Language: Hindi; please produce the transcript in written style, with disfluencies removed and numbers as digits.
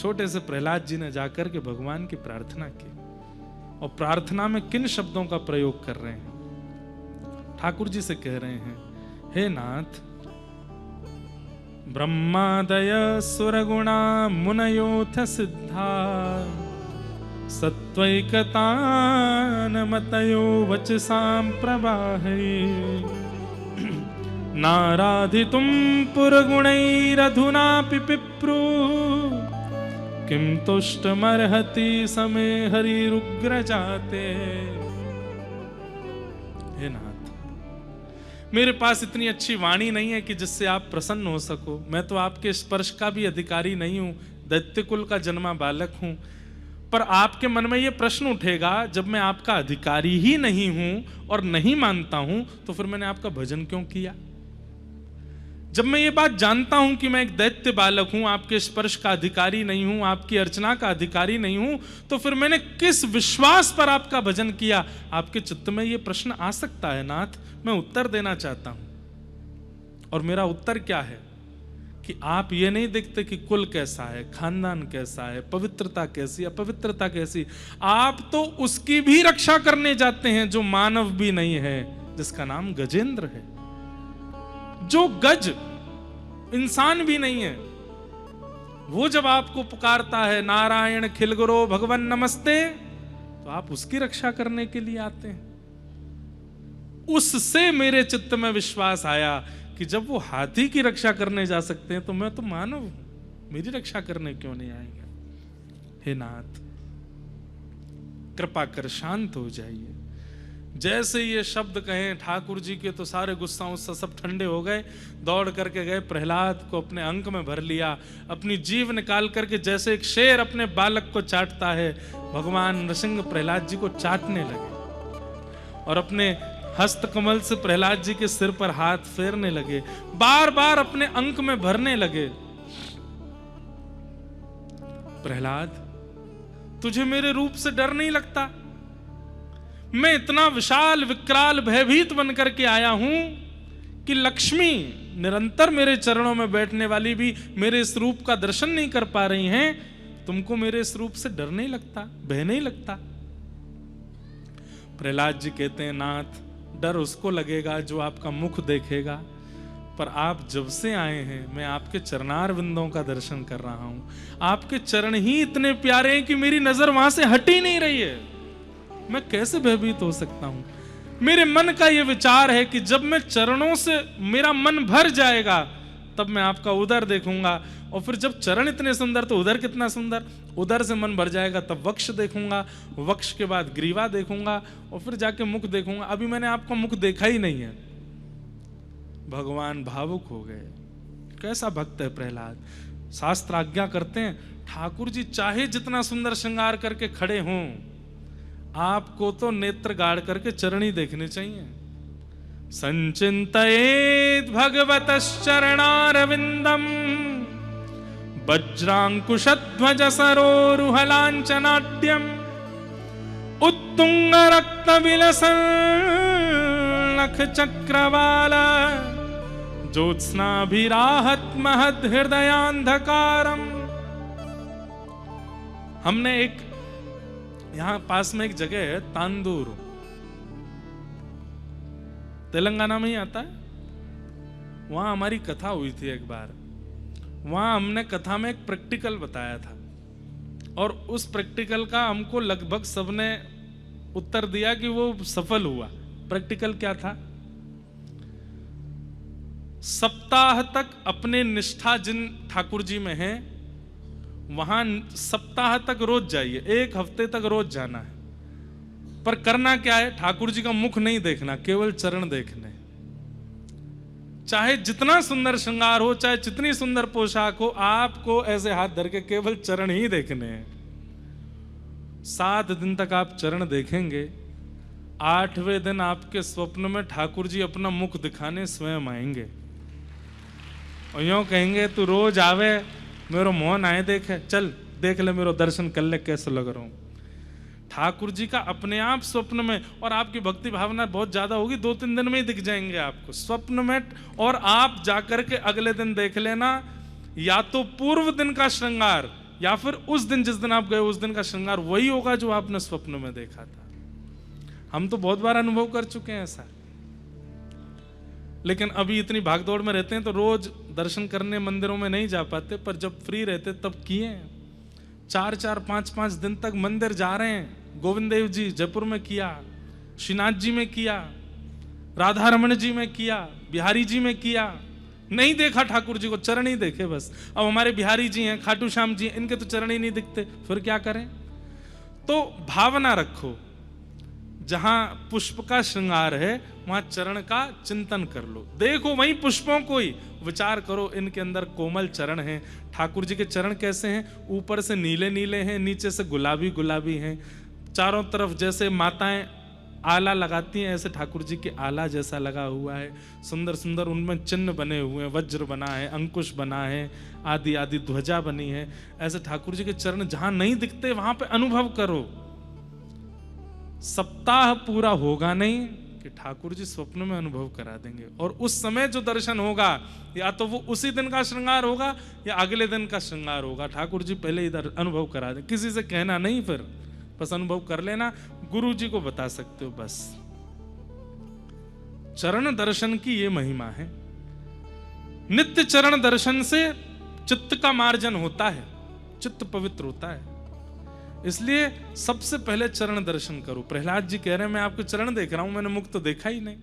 छोटे से प्रहलाद जी ने जाकर के भगवान की प्रार्थना की, और प्रार्थना में किन शब्दों का प्रयोग कर रहे हैं? ठाकुर जी से कह रहे हैं, हे नाथ, ब्रह्मादय सुरगुणा मुनयोथ सिद्धा सत्वैकतानमतयो वचसां प्रवाहै नाराधितुं पुरगुणैरधुनापि पिप्रू किं तुष्टमर्हति समे हरिरुग्रजाते। हे नाथ, मेरे पास इतनी अच्छी वाणी नहीं है कि जिससे आप प्रसन्न हो सको। मैं तो आपके स्पर्श का भी अधिकारी नहीं हूं, दैत्य कुल का जन्मा बालक हूं। पर आपके मन में यह प्रश्न उठेगा, जब मैं आपका अधिकारी ही नहीं हूं और नहीं मानता हूं, तो फिर मैंने आपका भजन क्यों किया? जब मैं ये बात जानता हूं कि मैं एक दैत्य बालक हूं, आपके स्पर्श का अधिकारी नहीं हूं, आपकी अर्चना का अधिकारी नहीं हूं, तो फिर मैंने किस विश्वास पर आपका भजन किया? आपके चित्त में ये प्रश्न आ सकता है नाथ, मैं उत्तर देना चाहता हूं। और मेरा उत्तर क्या है कि आप ये नहीं देखते कि कुल कैसा है, खानदान कैसा है, पवित्रता कैसी, अपवित्रता कैसी। आप तो उसकी भी रक्षा करने जाते हैं जो मानव भी नहीं है, जिसका नाम गजेंद्र है। जो गज इंसान भी नहीं है, वो जब आपको पुकारता है नारायण खिलगुरो भगवन नमस्ते, तो आप उसकी रक्षा करने के लिए आते हैं। उससे मेरे चित्त में विश्वास आया कि जब वो हाथी की रक्षा करने जा सकते हैं, तो मैं तो मानव हूं, मेरी रक्षा करने क्यों नहीं आएंगे? हे नाथ, कृपा कर शांत हो जाइए। जैसे ये शब्द कहे ठाकुर जी के, तो सारे गुस्सा उससे सब ठंडे हो गए। दौड़ करके गए, प्रहलाद को अपने अंक में भर लिया, अपनी जीभ निकाल करके जैसे एक शेर अपने बालक को चाटता है, भगवान नृसिंह प्रहलाद जी को चाटने लगे और अपने हस्त कमल से प्रहलाद जी के सिर पर हाथ फेरने लगे, बार बार अपने अंक में भरने लगे। प्रहलाद, तुझे मेरे रूप से डर नहीं लगता? मैं इतना विशाल विकराल भयभीत बनकर के आया हूं कि लक्ष्मी निरंतर मेरे चरणों में बैठने वाली भी मेरे इस रूप का दर्शन नहीं कर पा रही हैं। तुमको मेरे इस रूप से डर नहीं लगता, भय नहीं लगता? प्रहलाद जी कहते हैं, नाथ, डर उसको लगेगा जो आपका मुख देखेगा, पर आप जब से आए हैं मैं आपके चरणार बिंदों का दर्शन कर रहा हूं। आपके चरण ही इतने प्यारे हैं कि मेरी नजर वहां से हट ही नहीं रही है। मैं कैसे भयभीत हो सकता हूं? मेरे मन का यह विचार है कि जब मैं चरणों से मेरा मन भर जाएगा, तब मैं आपका उदर देखूंगा, और फिर जब चरण इतने सुंदर तो उदर कितना सुंदर। उदर से मन भर जाएगा तब वक्ष देखूंगा, वक्ष के बाद ग्रीवा देखूंगा, और फिर जाके मुख देखूंगा। अभी मैंने आपका मुख देखा ही नहीं है। भगवान भावुक हो गए। कैसा भक्त है प्रहलाद। शास्त्र आज्ञा करते हैं, ठाकुर जी चाहे जितना सुंदर श्रृंगार करके खड़े हों, आपको तो नेत्र गाड़ करके चरणी देखने चाहिए। संचिंतयेत् भगवतश्चरणारविंदम वज्रांकुशध्वज सरोरुहलांचनाट्यम उत्तुंग रक्त विलसन नख चक्रवाला ज्योत्स्नाभिराहत महद हृदयांधकारम। हमने एक यहां पास में एक जगह है तांदूर, तेलंगाना में ही आता है। वहां हमारी कथा हुई थी एक बार। वहां हमने कथा में एक प्रैक्टिकल बताया था, और उस प्रैक्टिकल का हमको लगभग सबने उत्तर दिया कि वो सफल हुआ। प्रैक्टिकल क्या था? सप्ताह तक अपने निष्ठा जिन ठाकुर जी में है, वहां सप्ताह तक रोज जाइए, एक हफ्ते तक रोज जाना है। पर करना क्या है? ठाकुर जी का मुख नहीं देखना, केवल चरण देखने। चाहे जितना सुंदर श्रृंगार हो, चाहे जितनी सुंदर पोशाक हो, आपको ऐसे हाथ धर के केवल चरण ही देखने हैं। 7 दिन तक आप चरण देखेंगे। 8वें दिन आपके स्वप्न में ठाकुर जी अपना मुख दिखाने स्वयं आएंगे और यूं कहेंगे, तू रोज आवे, मेरो मोहन आए देखे, चल देख ले, मेरो दर्शन कर ले, कैसे लग रहा हूं। ठाकुर जी का अपने आप स्वप्न में, और आपकी भक्ति भावना बहुत ज्यादा होगी, 2-3 दिन में ही दिख जाएंगे आपको स्वप्न में। और आप जाकर के अगले दिन देख लेना, या तो पूर्व दिन का श्रृंगार या फिर उस दिन जिस दिन आप गए उस दिन का श्रृंगार वही होगा जो आपने स्वप्न में देखा था। हम तो बहुत बार अनुभव कर चुके हैं ऐसा, लेकिन अभी इतनी भागदौड़ में रहते हैं तो रोज दर्शन करने मंदिरों में नहीं जा पाते, पर जब फ्री रहते तब किए हैं। 4-4, 5-5 दिन तक मंदिर जा रहे हैं। गोविंद देव जी जयपुर में किया, श्रीनाथ जी में किया, राधा रमन जी में किया, बिहारी जी में किया, नहीं देखा ठाकुर जी को, चरण ही देखे बस। अब हमारे बिहारी जी हैं, खाटू श्याम जी, इनके तो चरण ही नहीं दिखते, फिर क्या करें? तो भावना रखो, जहां पुष्प का श्रृंगार है वहां चरण का चिंतन कर लो, देखो वहीं पुष्पों को ही विचार करो, इनके अंदर कोमल चरण हैं। ठाकुर जी के चरण कैसे हैं? ऊपर से नीले नीले हैं, नीचे से गुलाबी गुलाबी हैं, चारों तरफ जैसे माताएं आला लगाती हैं ऐसे ठाकुर जी के आला जैसा लगा हुआ है, सुंदर सुंदर उनमें चिन्ह बने हुए हैं, वज्र बना है, अंकुश बना है, आदि आदि ध्वजा बनी है। ऐसे ठाकुर जी के चरण जहां नहीं दिखते वहां पे अनुभव करो। सप्ताह पूरा होगा नहीं कि ठाकुर जी स्वप्न में अनुभव करा देंगे, और उस समय जो दर्शन होगा या तो वो उसी दिन का श्रृंगार होगा या अगले दिन का श्रृंगार होगा। ठाकुर जी पहले इधर अनुभव करा दें, किसी से कहना नहीं, फिर बस अनुभव कर लेना, गुरु जी को बता सकते हो बस। चरण दर्शन की ये महिमा है। नित्य चरण दर्शन से चित्त का मार्जन होता है, चित्त पवित्र होता है, इसलिए सबसे पहले चरण दर्शन करो। प्रहलाद जी कह रहे हैं मैं आपके चरण देख रहा हूं, मैंने मुख तो देखा ही नहीं।